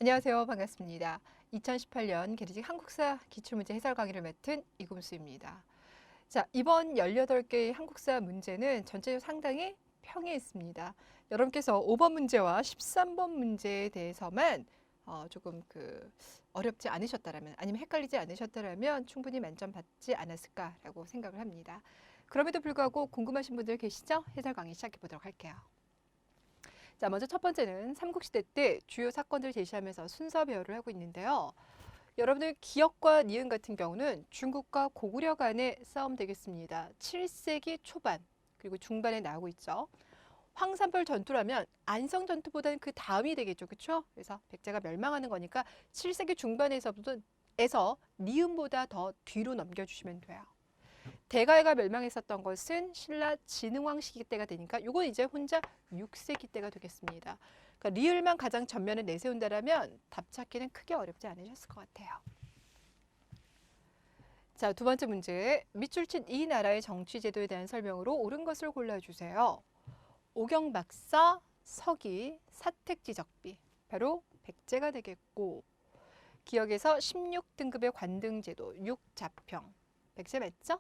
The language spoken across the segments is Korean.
안녕하세요. 반갑습니다. 2018년 계리직 한국사 기출문제 해설 강의를 맡은 이금수입니다. 자, 이번 18개의 한국사 문제는 전체적으로 상당히 평이했습니다. 여러분께서 5번 문제와 13번 문제에 대해서만 조금 어렵지 않으셨다라면 아니면 헷갈리지 않으셨다라면 충분히 만점 받지 않았을까라고 생각을 합니다. 그럼에도 불구하고 궁금하신 분들 계시죠? 해설 강의 시작해 보도록 할게요. 자, 먼저 첫 번째는 삼국시대 때 주요 사건들을 제시하면서 순서 배열을 하고 있는데요. 여러분들 기역과 니은 같은 경우는 중국과 고구려 간의 싸움 되겠습니다. 7세기 초반 그리고 중반에 나오고 있죠. 황산벌 전투라면 안성 전투보다는 그 다음이 되겠죠. 그렇죠? 그래서 백제가 멸망하는 거니까 7세기 중반에서부터 니은보다 더 뒤로 넘겨주시면 돼요. 대가가 멸망했었던 것은 신라 진흥왕 시기 때가 되니까 이건 이제 혼자 6세기 때가 되겠습니다. 그러니까 리을만 가장 전면에 내세운다라면 답 찾기는 크게 어렵지 않으셨을 것 같아요. 자, 두 번째 문제. 밑줄 친 이 나라의 정치 제도에 대한 설명으로 옳은 것을 골라주세요. 오경박사, 서기, 사택지적비. 바로 백제가 되겠고 기역에서 16등급의 관등제도, 6자평. 백제 맞죠?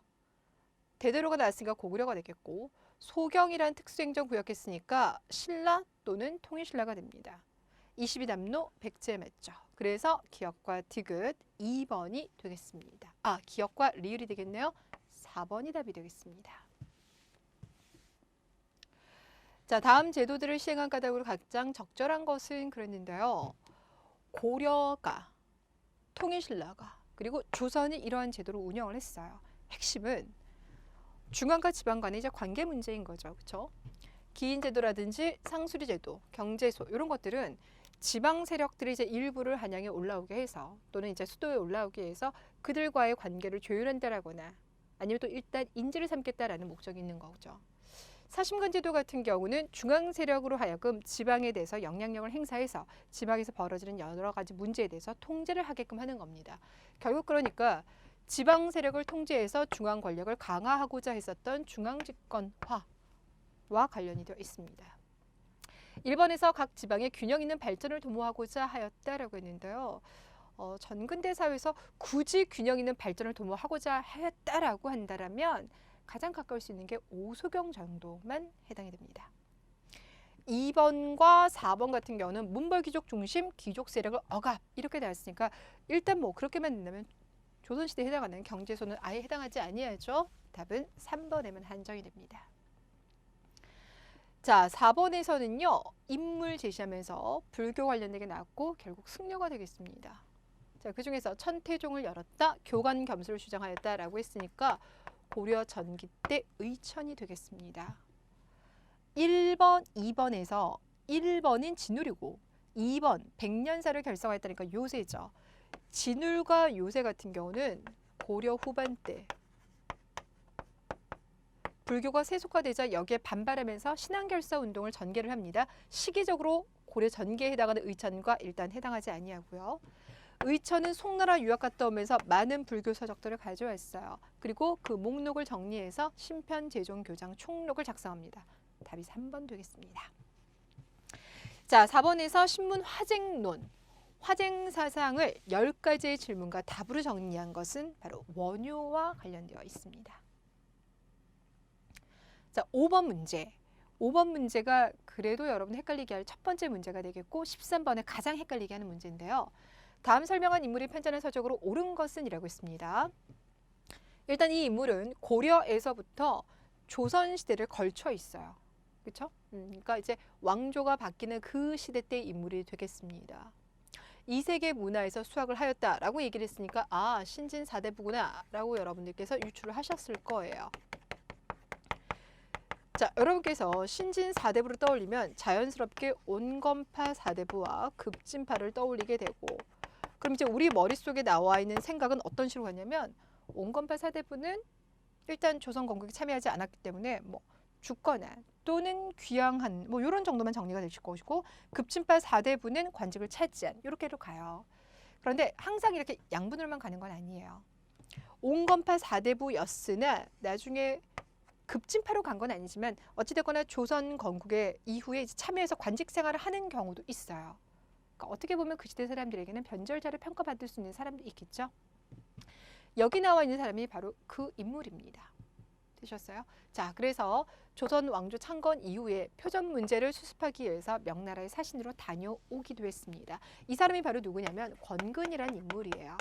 대대로가 나왔으니까 고구려가 되겠고 소경이란 특수행정구역했으니까 신라 또는 통일신라가 됩니다. 22남로 백제 맞죠. 그래서 기역과 디귿 2번이 되겠습니다. 기역과 리을이 되겠네요. 4번이 답이 되겠습니다. 자, 다음 제도들을 시행한 까닭으로 가장 적절한 것은 그랬는데요. 고려가, 통일신라가, 그리고 조선이 이러한 제도를 운영을 했어요. 핵심은 중앙과 지방 간의 이제 관계 문제인 거죠. 그렇죠? 기인제도라든지 상수리제도, 경제소 이런 것들은 지방 세력들이 이제 일부를 한양에 올라오게 해서 또는 이제 수도에 올라오게 해서 그들과의 관계를 조율한다라거나 아니면 또 일단 인지를 삼겠다라는 목적이 있는 거죠. 사심관제도 같은 경우는 중앙 세력으로 하여금 지방에 대해서 영향력을 행사해서 지방에서 벌어지는 여러 가지 문제에 대해서 통제를 하게끔 하는 겁니다. 결국 그러니까 지방 세력을 통제해서 중앙 권력을 강화하고자 했었던 중앙집권화와 관련이 되어 있습니다. 1번에서 각 지방의 균형 있는 발전을 도모하고자 하였다라고 했는데요. 전근대 사회에서 굳이 균형 있는 발전을 도모하고자 하였다라고 한다면 가장 가까울 수 있는 게 오소경 정도만 해당이 됩니다. 2번과 4번 같은 경우는 문벌귀족 중심 귀족 세력을 억압 이렇게 나왔으니까 일단 뭐 그렇게만 된다면 조선시대에 해당하는 경제소는 아예 해당하지 아니하죠. 답은 3번에만 한정이 됩니다. 자, 4번에서는요. 인물 제시하면서 불교 관련되게 나왔고 결국 승려가 되겠습니다. 자, 그중에서 천태종을 열었다, 교관 겸수를 주장하였다라고 했으니까 고려 전기 때 의천이 되겠습니다. 1번, 2번에서 1번인 진울이고 2번 백년사를 결성하였다니까 요새죠. 진울과 요새 같은 경우는 고려 후반 때 불교가 세속화되자 여기에 반발하면서 신앙결사 운동을 전개를 합니다. 시기적으로 고려 전개에 해당하는 의천과 일단 해당하지 아니하고요. 의천은 송나라 유학 갔다 오면서 많은 불교 서적들을 가져왔어요. 그리고 그 목록을 정리해서 신편제종교장 총록을 작성합니다. 답이 3번 되겠습니다. 자, 4번에서 신문 화쟁론. 화쟁 사상을 10가지의 질문과 답으로 정리한 것은 바로 원효와 관련되어 있습니다. 자, 5번 문제. 5번 문제가 그래도 여러분 헷갈리게 할 첫 번째 문제가 되겠고 13번에 가장 헷갈리게 하는 문제인데요. 다음 설명한 인물이 편찬한 서적으로 옳은 것은 이라고 있습니다. 일단 이 인물은 고려에서부터 조선시대를 걸쳐 있어요. 그렇죠? 그러니까 이제 왕조가 바뀌는 그 시대 때 인물이 되겠습니다. 이 세계 문화에서 수학을 하였다라고 얘기를 했으니까 신진 4대부구나 라고 여러분들께서 유추를 하셨을 거예요. 자, 여러분께서 신진 4대부를 떠올리면 자연스럽게 온건파 4대부와 급진파를 떠올리게 되고 그럼 이제 우리 머릿속에 나와 있는 생각은 어떤 식으로 가냐면 온건파 4대부는 일단 조선 건국에 참여하지 않았기 때문에 뭐 죽거나 또는 귀양한 뭐 이런 정도만 정리가 되실 것이고 급진파 4대부는 관직을 차지한 이렇게로 가요. 그런데 항상 이렇게 양분으로만 가는 건 아니에요. 온건파 4대부였으나 나중에 급진파로 간 건 아니지만 어찌됐거나 조선 건국의 이후에 참여해서 관직 생활을 하는 경우도 있어요. 그러니까 어떻게 보면 그 시대 사람들에게는 변절자를 평가받을 수 있는 사람도 있겠죠. 여기 나와 있는 사람이 바로 그 인물입니다. 되셨어요? 자, 그래서 조선 왕조 창건 이후에 표전 문제를 수습하기 위해서 명나라의 사신으로 다녀오기도 했습니다. 이 사람이 바로 누구냐면 권근이라는 인물이에요.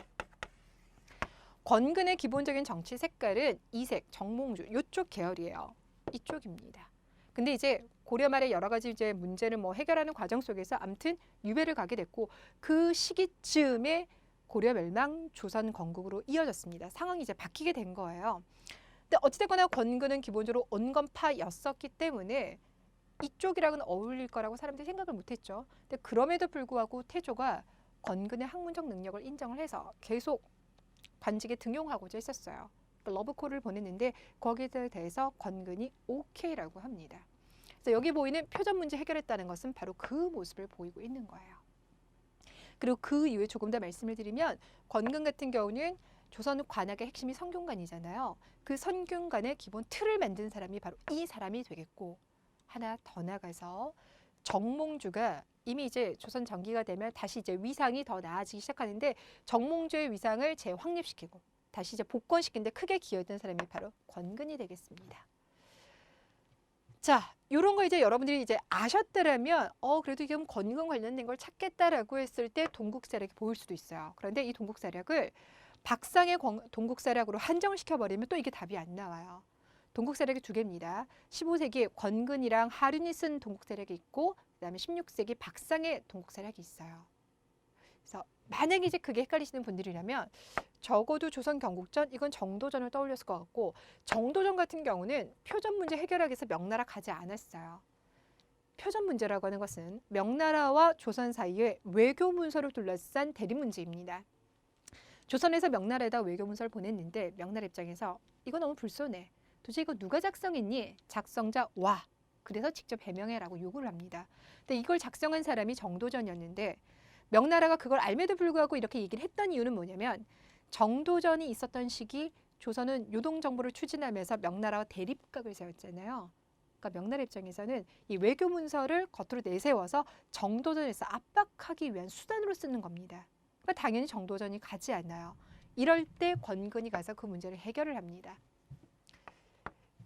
권근의 기본적인 정치 색깔은 이색, 정몽주 이쪽 계열이에요. 이쪽입니다. 근데 이제 고려 말에 여러 가지 이제 문제를 뭐 해결하는 과정 속에서 아무튼 유배를 가게 됐고 그 시기쯤에 고려 멸망, 조선 건국으로 이어졌습니다. 상황이 이제 바뀌게 된 거예요. 근데 어찌됐거나 권근은 기본적으로 온건파였었기 때문에 이쪽이랑은 어울릴 거라고 사람들이 생각을 못했죠. 근데 그럼에도 불구하고 태조가 권근의 학문적 능력을 인정을 해서 계속 관직에 등용하고자 했었어요. 그러니까 러브콜을 보냈는데 거기에 대해서 권근이 오케이라고 합니다. 그래서 여기 보이는 표전 문제 해결했다는 것은 바로 그 모습을 보이고 있는 거예요. 그리고 그 이후에 조금 더 말씀을 드리면 권근 같은 경우는 조선 관학의 핵심이 성균관이잖아요. 그 성균관의 기본 틀을 만든 사람이 바로 이 사람이 되겠고 하나 더 나가서 정몽주가 이미 이제 조선 전기가 되면 다시 이제 위상이 더 나아지기 시작하는데 정몽주의 위상을 재확립시키고 다시 이제 복권시키는데 크게 기여했던 사람이 바로 권근이 되겠습니다. 자, 이런 거 이제 여러분들이 이제 아셨더라면 그래도 이게 권근 관련된 걸 찾겠다라고 했을 때 동국사략이 보일 수도 있어요. 그런데 이 동국사략을 박상의 동국사략으로 한정시켜버리면 또 이게 답이 안 나와요. 동국사략이 두 개입니다. 15세기 권근이랑 하륜이 쓴 동국사략이 있고 그다음에 16세기 박상의 동국사략이 있어요. 그래서 만약에 이제 그게 헷갈리시는 분들이라면 적어도 조선 경국전 이건 정도전을 떠올렸을 것 같고 정도전 같은 경우는 표전 문제 해결하기 위해서 명나라 가지 않았어요. 표전 문제라고 하는 것은 명나라와 조선 사이에 외교 문서를 둘러싼 대립 문제입니다. 조선에서 명나라에다 외교 문서를 보냈는데 명나라 입장에서 이거 너무 불손해. 도대체 이거 누가 작성했니? 작성자 와. 그래서 직접 해명해라고 요구를 합니다. 근데 이걸 작성한 사람이 정도전이었는데 명나라가 그걸 알매도 불구하고 이렇게 얘기를 했던 이유는 뭐냐면 정도전이 있었던 시기 조선은 요동정보를 추진하면서 명나라와 대립각을 세웠잖아요. 그러니까 명나라 입장에서는 이 외교 문서를 겉으로 내세워서 정도전에서 압박하기 위한 수단으로 쓰는 겁니다. 그러니까 당연히 정도전이 가지 않아요. 이럴 때 권근이 가서 그 문제를 해결을 합니다.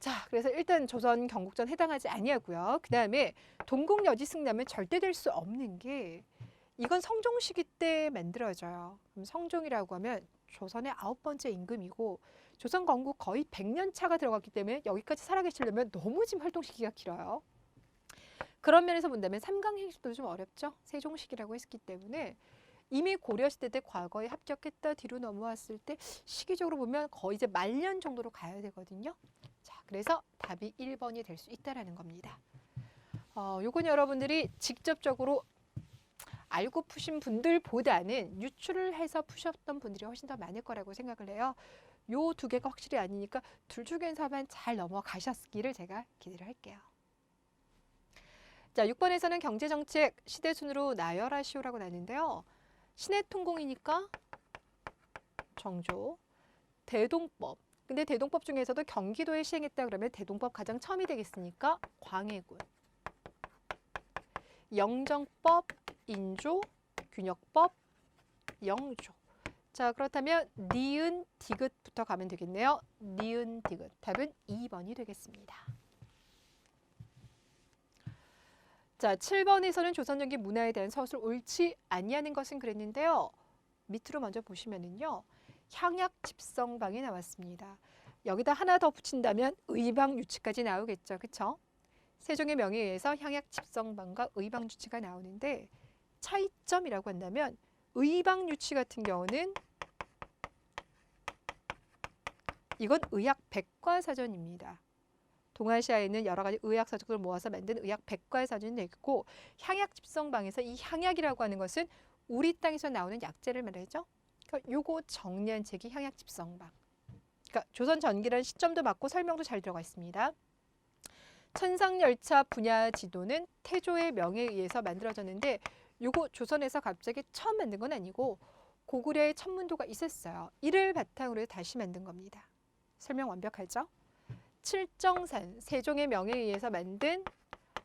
자, 그래서 일단 조선 경국전 해당하지 아니하고요. 그 다음에 동국여지승남은 절대 될 수 없는 게 이건 성종 시기 때 만들어져요. 그럼 성종이라고 하면 조선의 9번째 임금이고 조선 건국 거의 100년 차가 들어갔기 때문에 여기까지 살아계시려면 너무 지금 활동 시기가 길어요. 그런 면에서 본다면 삼강행식도 좀 어렵죠. 세종 시기라고 했기 때문에 이미 고려시대 때 과거에 합격했다 뒤로 넘어왔을 때 시기적으로 보면 거의 이제 말년 정도로 가야 되거든요. 자, 그래서 답이 1번이 될 수 있다라는 겁니다. 요건 여러분들이 직접적으로 알고 푸신 분들보다는 유출을 해서 푸셨던 분들이 훨씬 더 많을 거라고 생각을 해요. 요 두 개가 확실히 아니니까 둘 중에서만 잘 넘어가셨기를 제가 기대를 할게요. 자, 6번에서는 경제정책 시대순으로 나열하시오라고 나왔는데요. 신해통공이니까 정조, 대동법. 근데 대동법 중에서도 경기도에 시행했다 그러면 대동법 가장 처음이 되겠으니까 광해군. 영정법, 인조, 균역법, 영조. 자, 그렇다면 니은, 디귿부터 가면 되겠네요. 니은, 디귿. 답은 2번이 되겠습니다. 자, 7번에서는 조선전기 문화에 대한 서술 옳지 아니하는 것은 그랬는데요. 밑으로 먼저 보시면은요. 향약 집성방이 나왔습니다. 여기다 하나 더 붙인다면 의방유치까지 나오겠죠. 그렇죠? 세종의 명에 의해서 향약 집성방과 의방유치가 나오는데 차이점이라고 한다면 의방유치 같은 경우는 이건 의학 백과사전입니다. 동아시아에 있는 여러 가지 의학 서적을 모아서 만든 의학 백과사전이 되겠고 향약 집성방에서 이 향약이라고 하는 것은 우리 땅에서 나오는 약재를 말하죠. 그러니까 요거 정리한 책이 향약 집성방. 그러니까 조선 전기라는 시점도 맞고 설명도 잘 들어가 있습니다. 천상열차 분야 지도는 태조의 명에 의해서 만들어졌는데 요거 조선에서 갑자기 처음 만든 건 아니고 고구려의 천문도가 있었어요. 이를 바탕으로 해서 다시 만든 겁니다. 설명 완벽하죠? 칠정산, 세종의 명에 의해서 만든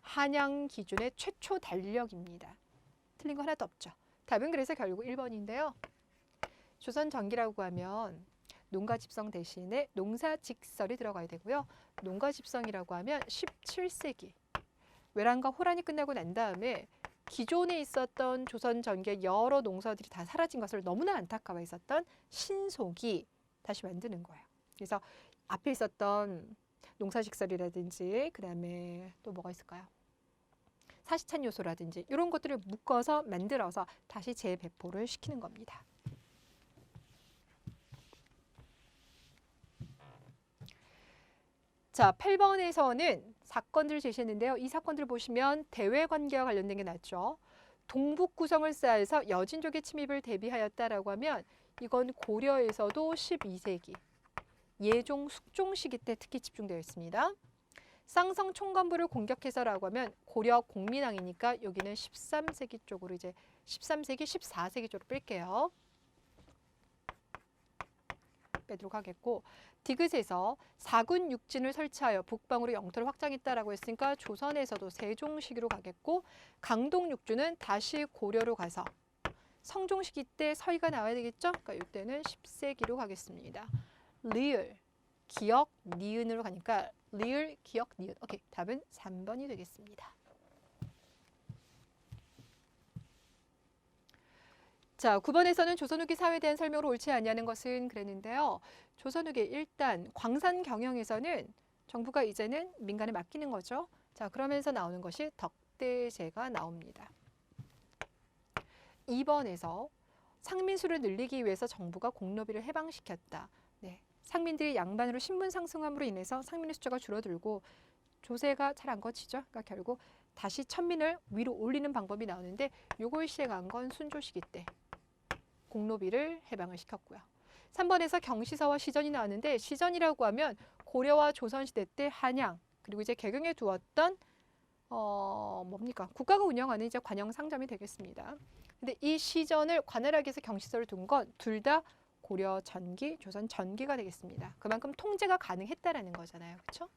한양 기준의 최초 달력입니다. 틀린 거 하나도 없죠. 답은 그래서 결국 1번인데요. 조선 전기라고 하면 농가집성 대신에 농사직설이 들어가야 되고요. 농가집성이라고 하면 17세기 외란과 호란이 끝나고 난 다음에 기존에 있었던 조선 전기의 여러 농사들이 다 사라진 것을 너무나 안타까워 했었던 신속이 다시 만드는 거예요. 그래서 앞에 있었던 농사직설이라든지 그다음에 또 뭐가 있을까요? 사시찬 요소라든지 이런 것들을 묶어서 만들어서 다시 재배포를 시키는 겁니다. 자, 8번에서는 사건들을 제시했는데요. 이 사건들을 보시면 대외관계와 관련된 게 나왔죠. 동북 구성을 쌓아서 여진족의 침입을 대비하였다라고 하면 이건 고려에서도 12세기 예종 숙종 시기 때 특히 집중되어 있습니다. 쌍성 총관부를 공격해서라고 하면 고려 공민왕이니까 여기는 13세기 쪽으로 이제 13세기, 14세기 쪽으로 뺄게요. 빼도록 하겠고 디귿에서 사군 육진을 설치하여 북방으로 영토를 확장했다라고 했으니까 조선에서도 세종 시기로 가겠고 강동 육주는 다시 고려로 가서 성종 시기 때 서희가 나와야 되겠죠? 그러니까 이때는 10세기로 가겠습니다. 리을, 기역, 니은으로 가니까 리을, 기역, 니은. 오케이, 답은 3번이 되겠습니다. 자, 9번에서는 조선 후기 사회에 대한 설명으로 옳지 않냐는 것은 그랬는데요. 조선 후기 일단 광산 경영에서는 정부가 이제는 민간에 맡기는 거죠. 자, 그러면서 나오는 것이 덕대제가 나옵니다. 2번에서 상민수를 늘리기 위해서 정부가 공노비를 해방시켰다. 네, 상민들이 양반으로 신분 상승함으로 인해서 상민의 숫자가 줄어들고 조세가 잘 안 거치죠. 그러니까 결국 다시 천민을 위로 올리는 방법이 나오는데 요걸 시행한 건 순조 시기 때 공노비를 해방을 시켰고요. 3번에서 경시서와 시전이 나왔는데 시전이라고 하면 고려와 조선시대 때 한양 그리고 이제 개경에 두었던 뭡니까? 국가가 운영하는 이제 관영 상점이 되겠습니다. 근데 이 시전을 관할하기 위해서 경시서를 둔 건 둘 다 고려 전기, 조선 전기가 되겠습니다. 그만큼 통제가 가능했다라는 거잖아요. 그렇죠?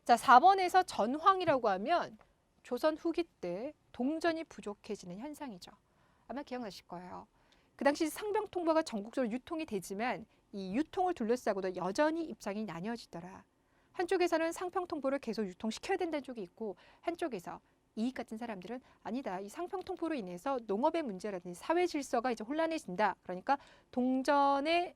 자, 4번에서 전황이라고 하면 조선 후기 때 동전이 부족해지는 현상이죠. 아마 기억나실 거예요. 그 당시 상병 통보가 전국적으로 유통이 되지만 이 유통을 둘러싸고도 여전히 입장이 나뉘어지더라. 한쪽에서는 상평 통보를 계속 유통시켜야 된다는 쪽이 있고 한쪽에서 이익 같은 사람들은 아니다. 이 상평 통보로 인해서 농업의 문제라든지 사회 질서가 이제 혼란해진다. 그러니까 동전의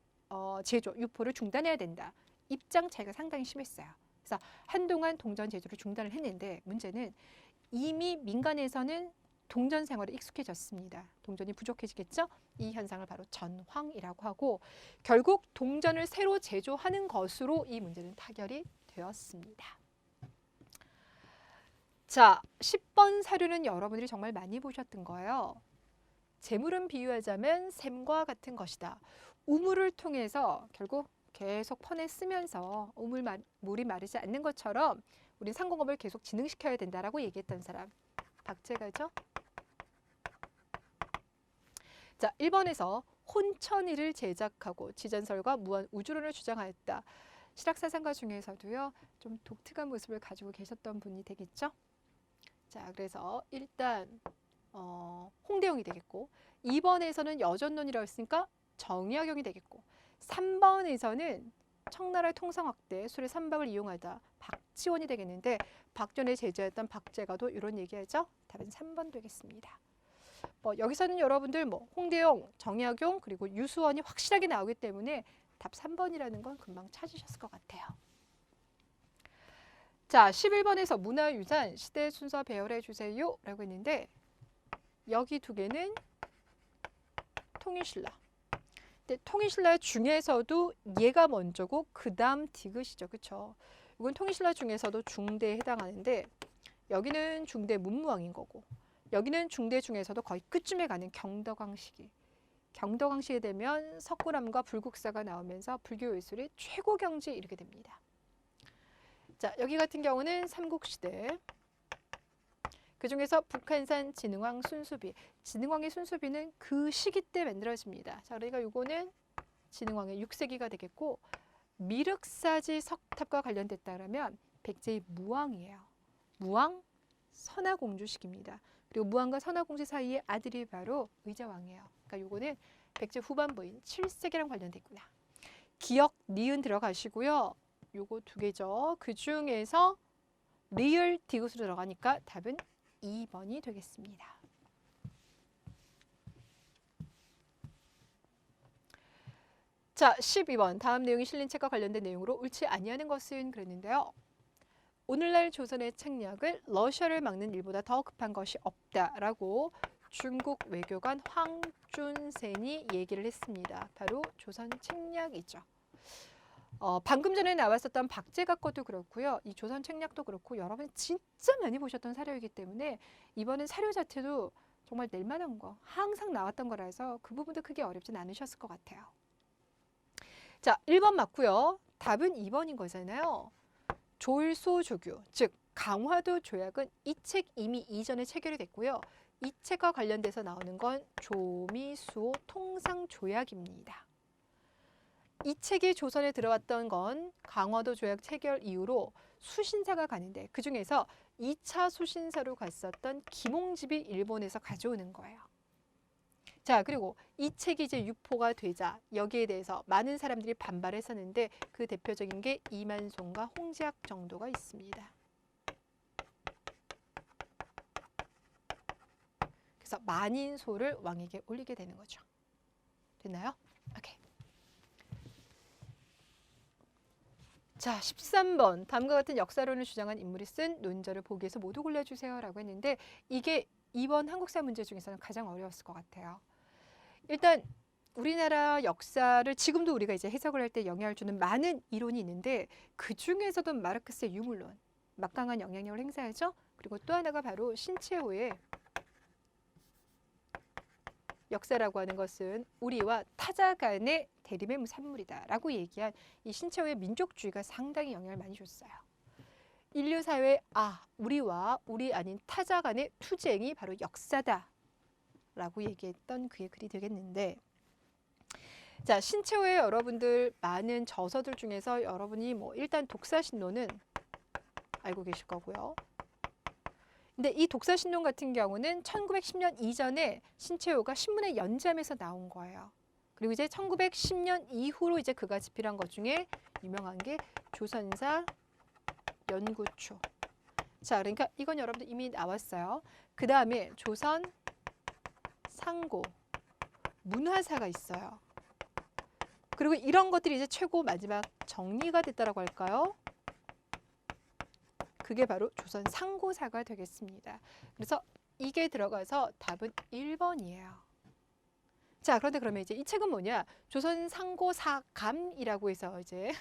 제조, 유포를 중단해야 된다. 입장 차이가 상당히 심했어요. 그래서 한동안 동전 제조를 중단을 했는데 문제는 이미 민간에서는 동전 생활에 익숙해졌습니다. 동전이 부족해지겠죠? 이 현상을 바로 전황이라고 하고 결국 동전을 새로 제조하는 것으로 이 문제는 타결이 되었습니다. 자, 10번 사료는 여러분들이 정말 많이 보셨던 거예요. 재물은 비유하자면 샘과 같은 것이다. 우물을 통해서 결국 계속 퍼내 쓰면서 물이 마르지 않는 것처럼 우리 상공업을 계속 진흥시켜야 된다라고 얘기했던 사람 박제가죠. 자, 1번에서 혼천이를 제작하고 지전설과 무한 우주론을 주장하였다. 실학사상가 중에서도요. 좀 독특한 모습을 가지고 계셨던 분이 되겠죠. 자, 그래서 일단 홍대용이 되겠고 2번에서는 여전론이라고 했으니까 정약용이 되겠고 3번에서는 청나라의 통상 확대, 술의 삼박을 이용하다 박지원이 되겠는데 박지원의 제자였던 박제가도 이런 얘기하죠. 답은 3번 되겠습니다. 여기서는 여러분들 홍대용, 정약용 그리고 유수원이 확실하게 나오기 때문에 답 3번이라는 건 금방 찾으셨을 것 같아요. 자, 11번에서 문화유산 시대 순서 배열해 주세요 라고 했는데 여기 두 개는 통일신라. 근데 통일신라 중에서도 얘가 먼저고 그 다음 디귿이죠. 그렇죠? 이건 통일신라 중에서도 중대에 해당하는데 여기는 중대 문무왕인 거고 여기는 중대 중에서도 거의 끝쯤에 가는 경덕왕 시기. 경덕왕 시기에 되면 석굴암과 불국사가 나오면서 불교 예술이 최고 경지에 이르게 됩니다. 자, 여기 같은 경우는 삼국시대. 그중에서 북한산 진흥왕 순수비. 진흥왕의 순수비는 그 시기 때 만들어집니다. 자, 그러니까 이거는 진흥왕의 6세기가 되겠고 미륵사지 석탑과 관련됐다 그러면 백제의 무왕이에요. 무왕 선하공주 시기입니다. 그리고 무왕과 선화공주 사이의 아들이 바로 의자왕이에요. 그러니까 요거는 백제 후반부인 7세기랑 관련됐구나. 기역, 니은 들어가시고요. 요거 두 개죠. 그 중에서 리을, 디귿으로 들어가니까 답은 2번이 되겠습니다. 자, 12번. 다음 내용이 실린 책과 관련된 내용으로 옳지 아니하는 것은 그랬는데요. 오늘날 조선의 책략을 러시아를 막는 일보다 더 급한 것이 없다라고 중국 외교관 황준센이 얘기를 했습니다. 바로 조선 책략이죠. 방금 전에 나왔었던 박제가 것도 그렇고요. 이 조선 책략도 그렇고 여러분이 진짜 많이 보셨던 사료이기 때문에 이번엔 사료 자체도 정말 낼만한 거 항상 나왔던 거라서 그 부분도 크게 어렵진 않으셨을 것 같아요. 자, 1번 맞고요. 답은 2번인 거잖아요. 졸소조규, 즉 강화도 조약은 이 책 이미 이전에 체결이 됐고요. 이 책과 관련돼서 나오는 건 조미수호 통상조약입니다. 이 책이 조선에 들어왔던 건 강화도 조약 체결 이후로 수신사가 가는데 그중에서 2차 수신사로 갔었던 김홍집이 일본에서 가져오는 거예요. 자, 그리고 이 책이 이제 유포가 되자 여기에 대해서 많은 사람들이 반발했었는데 그 대표적인 게 이만송과 홍지학 정도가 있습니다. 그래서 만인소를 왕에게 올리게 되는 거죠. 됐나요? 오케이. 자, 13번. 다음과 같은 역사론을 주장한 인물이 쓴 논절을 보기에서 모두 골라주세요 라고 했는데 이게 이번 한국사 문제 중에서는 가장 어려웠을 것 같아요. 일단 우리나라 역사를 지금도 우리가 이제 해석을 할 때 영향을 주는 많은 이론이 있는데 그 중에서도 마르크스의 유물론, 막강한 영향력을 행사하죠. 그리고 또 하나가 바로 신채호의 역사라고 하는 것은 우리와 타자 간의 대립의 산물이다라고 얘기한 이 신채호의 민족주의가 상당히 영향을 많이 줬어요. 인류 사회의 우리와 우리 아닌 타자 간의 투쟁이 바로 역사다. 라고 얘기했던 그의 글이 되겠는데 자, 신채호의 여러분들 많은 저서들 중에서 여러분이 일단 독사신론은 알고 계실 거고요. 근데 이 독사신론 같은 경우는 1910년 이전에 신채호가 신문에 연재하면서 나온 거예요. 그리고 이제 1910년 이후로 이제 그가 집필한 것 중에 유명한 게 조선사 연구초. 자, 그러니까 이건 여러분들 이미 나왔어요. 그 다음에 조선 상고, 문화사가 있어요. 그리고 이런 것들이 이제 최고 마지막 정리가 됐다라고 할까요? 그게 바로 조선 상고사가 되겠습니다. 그래서 이게 들어가서 답은 1번이에요. 자, 그런데 그러면 이제 이 책은 뭐냐? 조선 상고사감이라고 해서 이제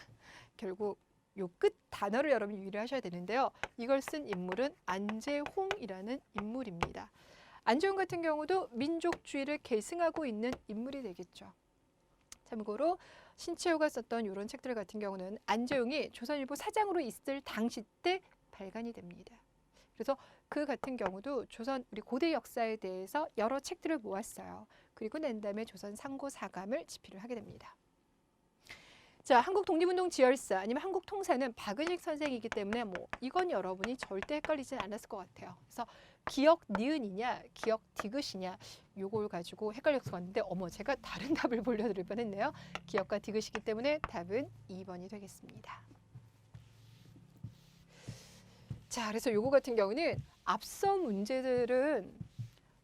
결국 요 끝 단어를 여러분이 유의를 하셔야 되는데요. 이걸 쓴 인물은 안재홍이라는 인물입니다. 안재홍 같은 경우도 민족주의를 계승하고 있는 인물이 되겠죠. 참고로 신채호가 썼던 이런 책들 같은 경우는 안재홍이 조선일보 사장으로 있을 당시 때 발간이 됩니다. 그래서 그 같은 경우도 조선 우리 고대 역사에 대해서 여러 책들을 모았어요. 그리고 난 다음에 조선 상고사감을 집필을 하게 됩니다. 자, 한국 독립운동 지열사 아니면 한국 통사는 박은익 선생이기 때문에 이건 여러분이 절대 헷갈리진 않았을 것 같아요. 그래서 기역 니은이냐, 기역 디귿이냐 요걸 가지고 헷갈렸을 것 같은데 제가 다른 답을 보려드릴 뻔했네요. 기역과 디귿이기 때문에 답은 2번이 되겠습니다. 자, 그래서 요거 같은 경우는 앞서 문제들은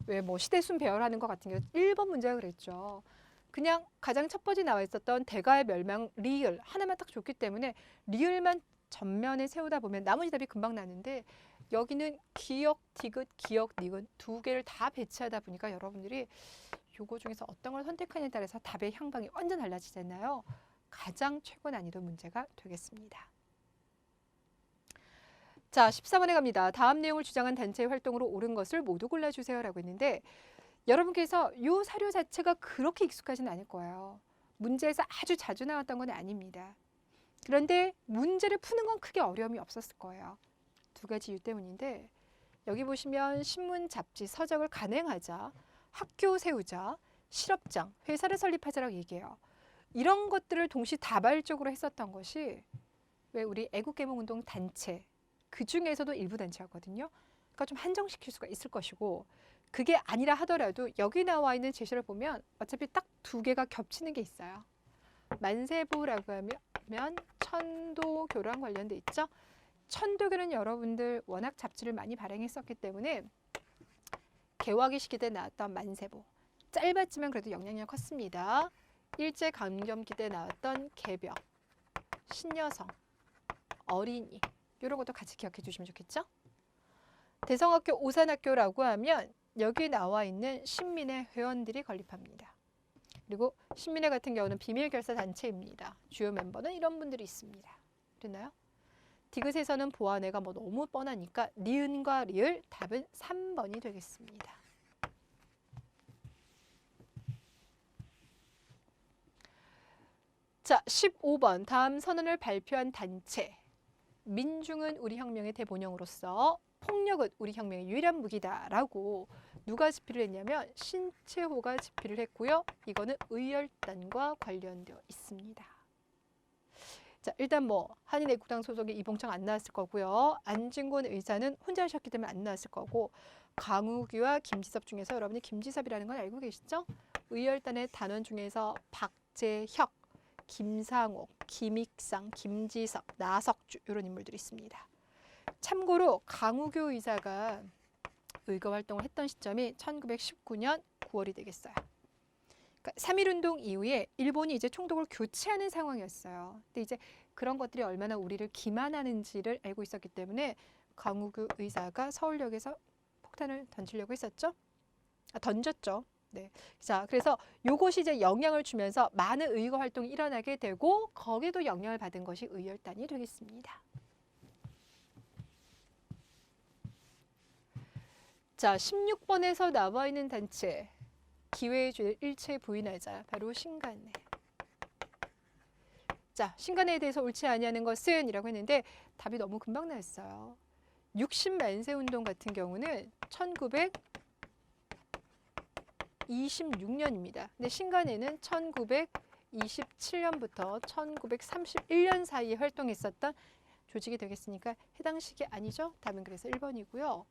왜 시대순 배열하는 것 같은 경우 1번 문제가 그랬죠. 그냥 가장 첫 번째 나와 있었던 대가의 멸망 리을 하나만 딱 줬기 때문에 리을만 전면에 세우다 보면 나머지 답이 금방 나는데 여기는 기역, 디귿, 기역, 니은 두 개를 다 배치하다 보니까 여러분들이 요거 중에서 어떤 걸 선택하냐에 따라서 답의 향방이 완전 달라지잖아요. 가장 최고 난이도 문제가 되겠습니다. 자, 14번에 갑니다. 다음 내용을 주장한 단체의 활동으로 옳은 것을 모두 골라주세요 라고 했는데 여러분께서 이 사료 자체가 그렇게 익숙하지는 않을 거예요. 문제에서 아주 자주 나왔던 건 아닙니다. 그런데 문제를 푸는 건 크게 어려움이 없었을 거예요. 두 가지 이유 때문인데 여기 보시면 신문, 잡지, 서적을 간행하자, 학교 세우자, 실업장, 회사를 설립하자라고 얘기해요. 이런 것들을 동시다발적으로 했었던 것이 왜 우리 애국개몽운동 단체, 그 중에서도 일부 단체였거든요. 좀 한정시킬 수가 있을 것이고, 그게 아니라 하더라도 여기 나와 있는 제시를 보면 어차피 딱 두 개가 겹치는 게 있어요. 만세부라고 하면 천도교랑 관련돼 있죠. 천도교는 여러분들 워낙 잡지를 많이 발행했었기 때문에 개화기 시기 때 나왔던 만세부, 짧았지만 그래도 영향력 컸습니다. 일제강점기 때 나왔던 개벽, 신여성, 어린이, 이런 것도 같이 기억해 주시면 좋겠죠. 대성학교, 오산학교라고 하면 여기 나와 있는 신민회 회원들이 건립합니다. 그리고 신민회 같은 경우는 비밀결사단체입니다. 주요 멤버는 이런 분들이 있습니다. 그랬나요? 디귿에서는 보아내가 뭐 너무 뻔하니까 니은과 리을, 답은 3번이 되겠습니다. 자, 15번. 다음 선언을 발표한 단체. 민중은 우리 혁명의 대본영으로서 폭력은 우리 혁명의 유일한 무기다라고 누가 집필을 했냐면 신채호가 집필을 했고요. 이거는 의열단과 관련되어 있습니다. 자, 일단 뭐 한인애국당 소속의 이봉창 안 나왔을 거고요. 안진권 의사는 혼자 하셨기 때문에 안 나왔을 거고, 강우규와 김지섭 중에서 여러분이 김지섭이라는 걸 알고 계시죠? 의열단의 단원 중에서 박재혁, 김상옥, 김익상, 김지석, 나석주 이런 인물들이 있습니다. 참고로 강우규 의사가 의거 활동을 했던 시점이 1919년 9월이 되겠어요. 그러니까 3.1운동 이후에 일본이 이제 총독을 교체하는 상황이었어요. 근데 이제 그런 것들이 얼마나 우리를 기만하는지를 알고 있었기 때문에 강우규 의사가 서울역에서 폭탄을 던지려고 했었죠. 던졌죠. 네. 자, 그래서 요것이 이제 영향을 주면서 많은 의거 활동이 일어나게 되고 거기도 영향을 받은 것이 의열단이 되겠습니다. 자, 16번에서 나와 있는 단체. 기회의 죄를 일체 부인하자. 바로 신간회. 자, 신간회에 대해서 옳지 아니하는 것은 이라고 했는데 답이 너무 금방 나왔어요. 60만세 운동 같은 경우는 1926년입니다. 근데 신간회는 1927년부터 1931년 사이에 활동했었던 조직이 되겠으니까 해당 시기 아니죠? 답은 그래서 1번이고요.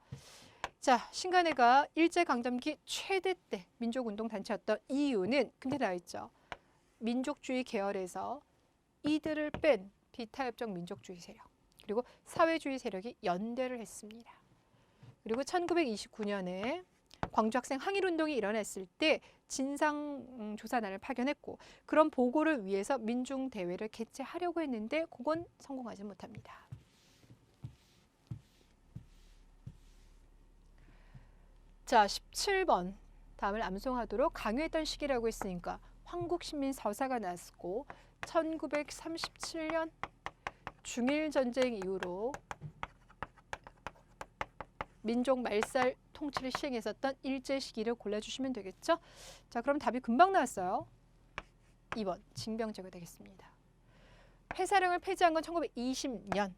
자, 신간회가 일제강점기 최대 때 민족운동 단체였던 이유는 근데 나와 있죠. 민족주의 계열에서 이들을 뺀 비타협적 민족주의 세력, 그리고 사회주의 세력이 연대를 했습니다. 그리고 1929년에 광주학생 항일운동이 일어났을 때 진상조사단을 파견했고, 그런 보고를 위해서 민중대회를 개최하려고 했는데 그건 성공하지 못합니다. 자, 17번. 다음을 암송하도록 강요했던 시기라고 했으니까 황국신민서사가 나왔고 1937년 중일전쟁 이후로 민족 말살 통치를 시행했었던 일제 시기를 골라주시면 되겠죠. 자, 그럼 답이 금방 나왔어요. 2번 징병제가 되겠습니다. 회사령을 폐지한 건 1920년.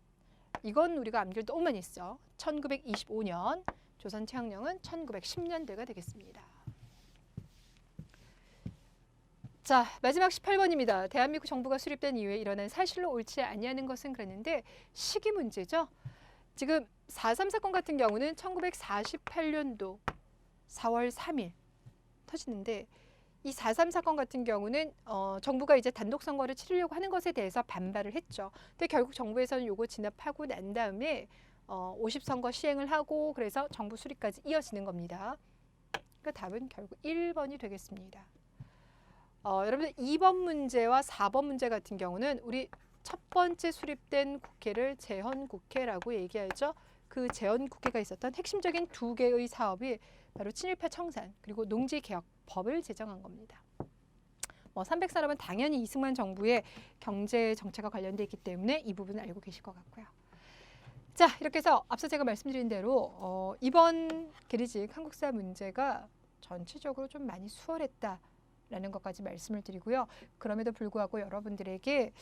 이건 우리가 암기를 너무 많이 했죠. 1925년. 조선 퇴학령은 1910년대가 되겠습니다. 자, 마지막 18번입니다. 대한민국 정부가 수립된 이후에 일어난 사실로 옳지 아니하는 것은 그랬는데 시기 문제죠. 지금 4.3 사건 같은 경우는 1948년도 4월 3일 터지는데, 이 4.3 사건 같은 경우는 정부가 이제 단독 선거를 치르려고 하는 것에 대해서 반발을 했죠. 근데 결국 정부에서는 요거 진압하고 난 다음에 50선거 시행을 하고 그래서 정부 수립까지 이어지는 겁니다. 그러니까 답은 결국 1번이 되겠습니다. 여러분들 2번 문제와 4번 문제 같은 경우는 우리 첫 번째 수립된 국회를 재헌국회라고 얘기하죠. 그 재헌국회가 있었던 핵심적인 두 개의 사업이 바로 친일파 청산 그리고 농지개혁법을 제정한 겁니다. 300사람은 당연히 이승만 정부의 경제 정책과 관련돼 있기 때문에 이 부분을 알고 계실 것 같고요. 자, 이렇게 해서 앞서 제가 말씀드린 대로 이번 계리직 한국사 문제가 전체적으로 좀 많이 수월했다라는 것까지 말씀을 드리고요. 그럼에도 불구하고 여러분들에게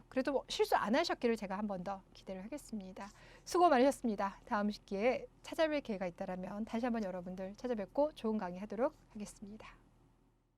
그래도 뭐 실수 안 하셨기를 제가 한 번 더 기대를 하겠습니다. 수고 많으셨습니다. 다음 기회에 찾아뵐 기회가 있다면 다시 한번 여러분들 찾아뵙고 좋은 강의 하도록 하겠습니다.